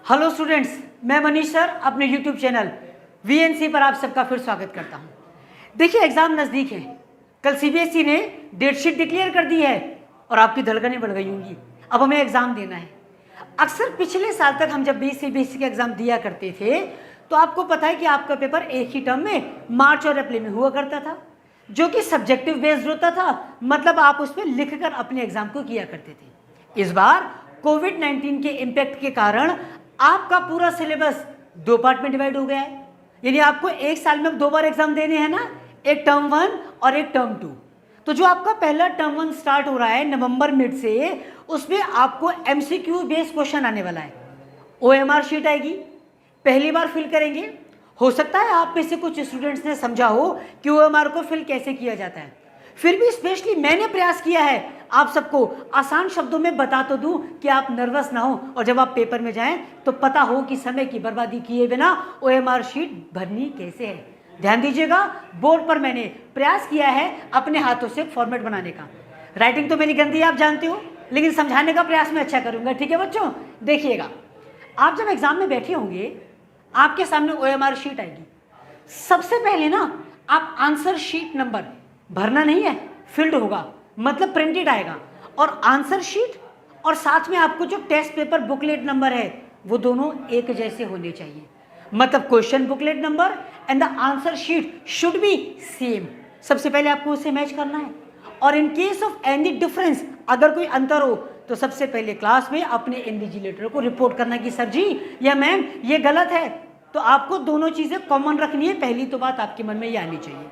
Hello students, मैं Manish sir अपने YouTube channel VNC पर आप सबका फिर स्वागत करता हूं। देखिए, एग्ज़ाम नज़दीक है। कल सीबीएसई ने डेट शीट डिक्लेयर कर दी है और आपकी धड़कनें बढ़ गई होंगी। अब हमें एग्ज़ाम देना है। अक्सर पिछले साल तक हम जब भी सीबीएसई के एग्ज़ाम दिया करते थे तो आपको पता है कि आपका पेपर एक ही टर्म में मार्च और अप्रैल में हुआ करता था, जो कि सब्जेक्टिव बेस्ड होता था। मतलब आप उसमें लिख कर अपने एग्ज़ाम को किया करते थे। इस बार कोविड-19 के इम्पैक्ट के कारण आपका पूरा सिलेबस दो पार्ट में डिवाइड हो गया है। यानी आपको एक साल में दो बार एग्जाम देने हैं ना, एक टर्म 1 और एक टर्म 2। तो जो आपका पहला टर्म 1 स्टार्ट हो रहा है नवंबर मिड से, उसमें आपको एमसीक्यू बेस्ड क्वेश्चन आने वाला है। ओएमआर शीट आएगी, पहली बार फिल करेंगे। हो सकता है आप में से कुछ स्टूडेंट्स ने समझा हो कि ओएमआर को फिल कैसे किया जाता है, फिर भी स्पेशली मैंने प्रयास किया है आप सबको आसान शब्दों में बता तो दूं कि आप नर्वस ना हो और जब आप पेपर में जाएं तो पता हो कि समय की बर्बादी किए बिना ओएमआर शीट भरनी कैसे है। ध्यान दीजिएगा, बोर्ड पर मैंने प्रयास किया है अपने हाथों से फॉर्मेट बनाने का। राइटिंग तो मेरी गंदी है, आप जानते हो, लेकिन समझाने का प्रयास मैं अच्छा करूंगा। ठीक है बच्चों, देखिएगा, आप जब एग्जाम में बैठे होंगे आपके सामने ओएमआर शीट आएगी। सबसे पहले ना आप आंसर शीट नंबर भरना नहीं है, फिल्ड होगा, मतलब प्रिंटेड आएगा। और आंसर शीट और साथ में आपको जो टेस्ट पेपर बुकलेट नंबर है वो दोनों एक जैसे होने चाहिए। मतलब question booklet number and the answer sheet should be same. सबसे पहले आपको उसे मैच करना है। और in case of any difference, अगर कोई अंतर हो तो सबसे पहले क्लास में अपने इन्विजिलेटर को रिपोर्ट करना कि सर जी या मैम ये गलत है। तो आपको दोनों चीज़ें कॉमन रखनी है, पहली तो बात आपके मन में ये आनी चाहिए।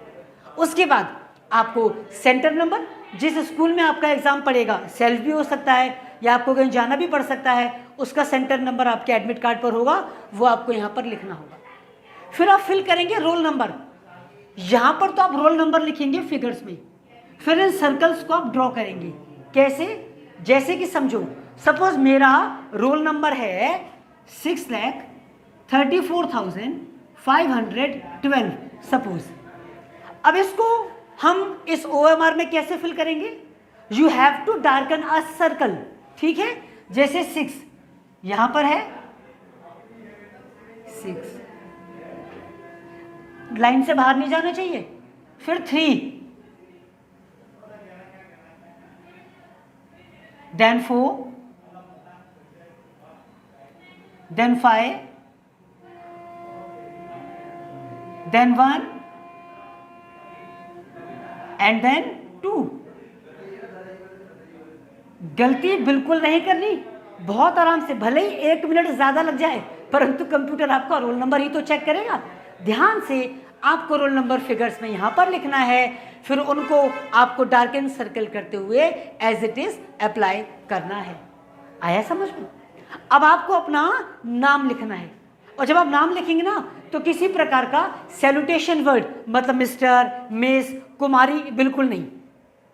उसके बाद आपको सेंटर नंबर, जिस स्कूल में आपका एग्जाम पड़ेगा, सेल्फ भी हो सकता है या आपको कहीं जाना भी पड़ सकता है, उसका सेंटर नंबर आपके एडमिट कार्ड पर होगा, वो आपको यहाँ पर लिखना होगा। फिर आप फिल करेंगे रोल नंबर। यहाँ पर तो आप रोल नंबर लिखेंगे फिगर्स में, फिर इन सर्कल्स को आप ड्रॉ करेंगे। कैसे? जैसे कि समझो, सपोज मेरा रोल नंबर है 6,34,512 सपोज। अब इसको हम इस ओएमआर में कैसे फिल करेंगे? You have to darken a circle. ठीक है, जैसे 6 यहां पर है, 6 लाइन से बाहर नहीं जाना चाहिए। फिर 3, then 4, then 5, then 1 and then 2। गलती बिल्कुल नहीं करनी, बहुत आराम से, भले ही 1 मिनट ज्यादा लग जाए, परंतु कंप्यूटर आपका रोल नंबर ही तो चेक करेगा। ध्यान से आपको रोल नंबर फिगर्स में यहां पर लिखना है, फिर उनको आपको डार्कन सर्कल करते हुए एज इट इज अप्लाई करना है। आया समझ में? अब आपको अपना नाम लिखना है, और जब आप नाम लिखेंगे ना तो किसी प्रकार का सैल्यूटेशन वर्ड, मतलब मिस्टर, मिस, कुमारी, बिल्कुल नहीं।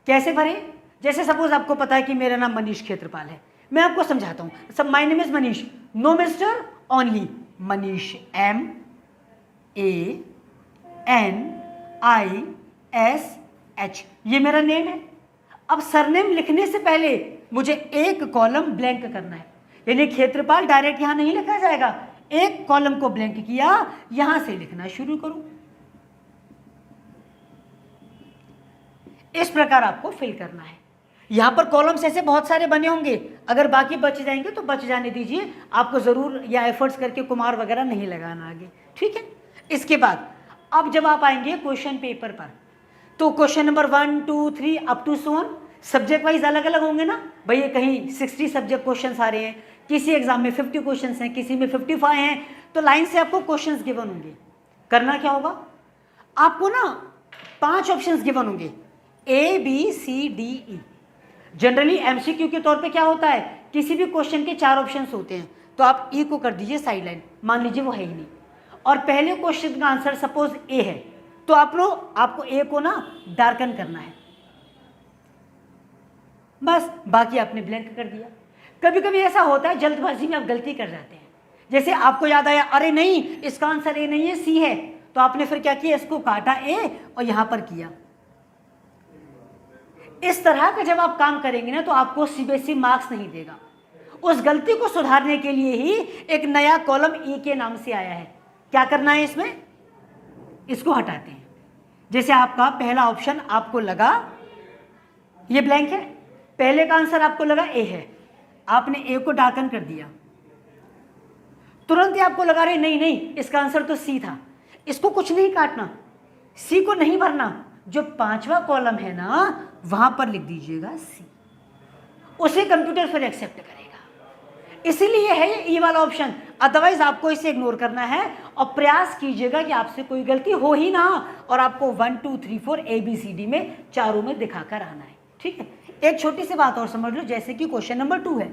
कैसे भरें? जैसे सपोज आपको पता है कि मेरा नाम मनीष क्षेत्रपाल है, मैं आपको समझाता हूँ। सब my name is Manish, no mister, only Manish, MANISH, ये मेरा नेम है। अब सरनेम लिखने से पहले मुझे एक कॉलम ब्लैंक करना है, यानी क्षेत्रपाल डायरेक्ट यहां नहीं लिखा जाएगा, एक कॉलम को ब्लैंक किया, यहां से लिखना शुरू करूं। इस प्रकार आपको फिल करना है। यहां पर कॉलम्स ऐसे बहुत सारे बने होंगे, अगर बाकी बच जाएंगे तो बच जाने दीजिए, आपको जरूर या एफर्ट्स करके कुमार वगैरह नहीं लगाना आगे। ठीक है, इसके बाद अब जब आप आएंगे क्वेश्चन पेपर पर, तो question number 1, 2, 3 up to 7 subject wise अलग अलग होंगे ना भैया। कहीं 60 सब्जेक्ट क्वेश्चन आ रहे हैं, किसी एग्जाम में 50 क्वेश्चन हैं, किसी में 55 हैं, तो लाइन से आपको क्वेश्चन गिवन होंगे। करना क्या होगा? आपको ना 5 ऑप्शन गिवन होंगे, ABCDE। जनरली एमसीक्यू के तौर पे क्या होता है, किसी भी क्वेश्चन के 4 ऑप्शन होते हैं, तो आप E को कर दीजिए साइड लाइन, मान लीजिए वो है ही नहीं। और पहले क्वेश्चन का आंसर सपोज A है, तो आपको A को ना डार्कन करना है, बस, बाकी आपने ब्लैंक कर दिया। कभी कभी ऐसा होता है जल्दबाजी में आप गलती कर जाते हैं, जैसे आपको याद आया अरे नहीं इसका आंसर A नहीं है, C है, तो आपने फिर क्या किया, इसको काटा A और यहां पर किया। इस तरह का जब आप काम करेंगे ना तो आपको सीबीएसई मार्क्स नहीं देगा। उस गलती को सुधारने के लिए ही एक नया कॉलम ई के नाम से आया है। क्या करना है इसमें, इसको हटाते हैं। जैसे आपका पहला ऑप्शन आपको लगा ये ब्लैंक है, पहले का आंसर आपको लगा ए है, आपने ए को डार्कन कर दिया, तुरंत ही आपको लगा रहे नहीं नहीं इसका आंसर तो सी था। इसको कुछ नहीं काटना, सी को नहीं भरना, जो पांचवा कॉलम है ना वहां पर लिख दीजिएगा सी, उसे कंप्यूटर फिर एक्सेप्ट करेगा। इसीलिए है ये ई वाला ऑप्शन, अदरवाइज आपको इसे इग्नोर करना है और प्रयास कीजिएगा कि आपसे कोई गलती हो ही ना और आपको 1 2 3 4 ABCD में चारों में दिखाकर आना है। ठीक है, एक छोटी सी बात और समझ लो, जैसे कि क्वेश्चन नंबर 2 है,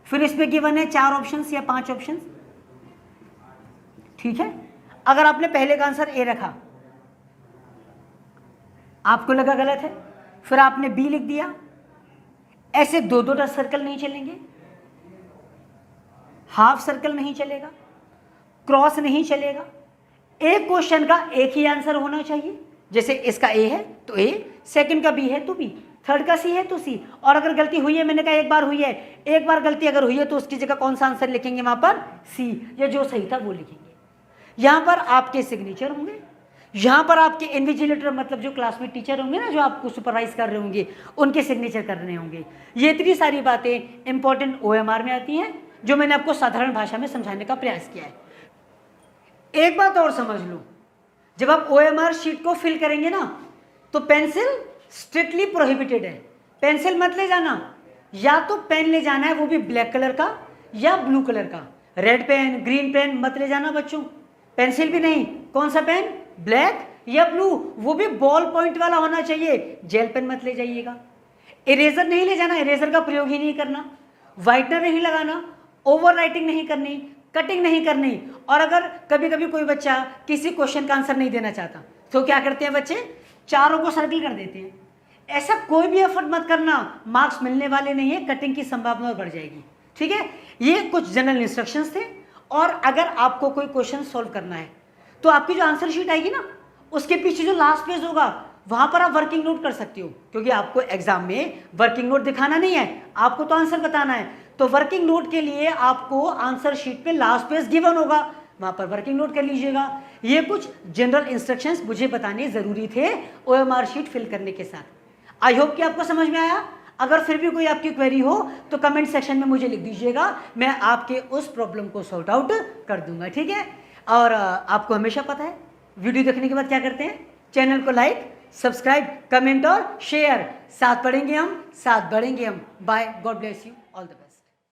फिर इसमें गिवन है 4 ऑप्शंस या 5 ऑप्शंस। ठीक है, अगर आपने पहले का आंसर ए रखा, आपको लगा गलत है, फिर आपने बी लिख दिया, ऐसे दो दो सर्कल नहीं चलेंगे, हाफ सर्कल नहीं चलेगा, क्रॉस नहीं चलेगा। एक क्वेश्चन का एक ही आंसर होना चाहिए, जैसे इसका ए है तो ए, सेकंड का बी है तो बी, थर्ड का सी है तो सी। और अगर गलती हुई है, मैंने कहा एक बार हुई है, एक बार गलती अगर हुई है तो उसकी जगह कौन सा आंसर लिखेंगे, वहां पर सी, या जो सही था वो लिखेंगे। यहां पर आपके सिग्नेचर होंगे, यहां पर आपके इन्विजिलेटर मतलब जो क्लास में टीचर होंगे ना, जो आपको सुपरवाइज कर रहे होंगे, उनके सिग्नेचर करने होंगे। ये इतनी सारी बातें इंपॉर्टेंट OMR में आती हैं, जो मैंने आपको साधारण भाषा में समझाने का प्रयास किया है। एक बात और समझ लो, जब आप OMR शीट को फिल करेंगे ना तो पेंसिल स्ट्रिक्टली प्रोहिबिटेड है। पेंसिल मत ले जाना, या तो पेन ले जाना है, वो भी ब्लैक कलर का या ब्लू कलर का। रेड पेन, ग्रीन पेन मत ले जाना बच्चों, पेंसिल भी नहीं। कौन सा पेन, ब्लैक या ब्लू, वो भी बॉल पॉइंट वाला होना चाहिए। जेल पेन मत ले जाइएगा। इरेजर नहीं ले जाना, इरेजर का प्रयोग ही नहीं करना। व्हाइटनर नहीं लगाना, ओवर राइटिंग नहीं करनी, कटिंग नहीं करनी। और अगर कभी कभी कोई बच्चा किसी क्वेश्चन का आंसर नहीं देना चाहता तो क्या करते हैं बच्चे, चारों को सर्कल कर देते हैं। ऐसा कोई भी एफर्ट मत करना, मार्क्स मिलने वाले नहीं है, कटिंग की संभावना बढ़ जाएगी। ठीक है, ये कुछ जनरल इंस्ट्रक्शंस थे। और अगर आपको कोई क्वेश्चन सॉल्व करना है तो आपकी जो आंसर शीट आएगी ना, उसके पीछे जो लास्ट पेज होगा वहां पर आप वर्किंग नोट कर सकते हो, क्योंकि आपको एग्जाम में वर्किंग नोट दिखाना नहीं है, आपको तो आंसर बताना है। तो वर्किंग नोट के लिए आपको आंसर शीट पे लास्ट पेज गिवन होगा, वहां पर वर्किंग नोट कर लीजिएगा। ये कुछ जनरल इंस्ट्रक्शंस मुझे बताने जरूरी थे OMR शीट फिल करने के साथ। आई होप कि आपको समझ में आया। अगर फिर भी कोई आपकी क्वेरी हो तो कमेंट सेक्शन में मुझे लिख दीजिएगा, मैं आपके उस प्रॉब्लम को सॉर्ट आउट कर दूंगा। ठीक है, और आपको हमेशा पता है वीडियो देखने के बाद क्या करते हैं, चैनल को लाइक, सब्सक्राइब, कमेंट और शेयर। साथ पढ़ेंगे हम, साथ बढ़ेंगे हम। Bye, God bless you, all the best.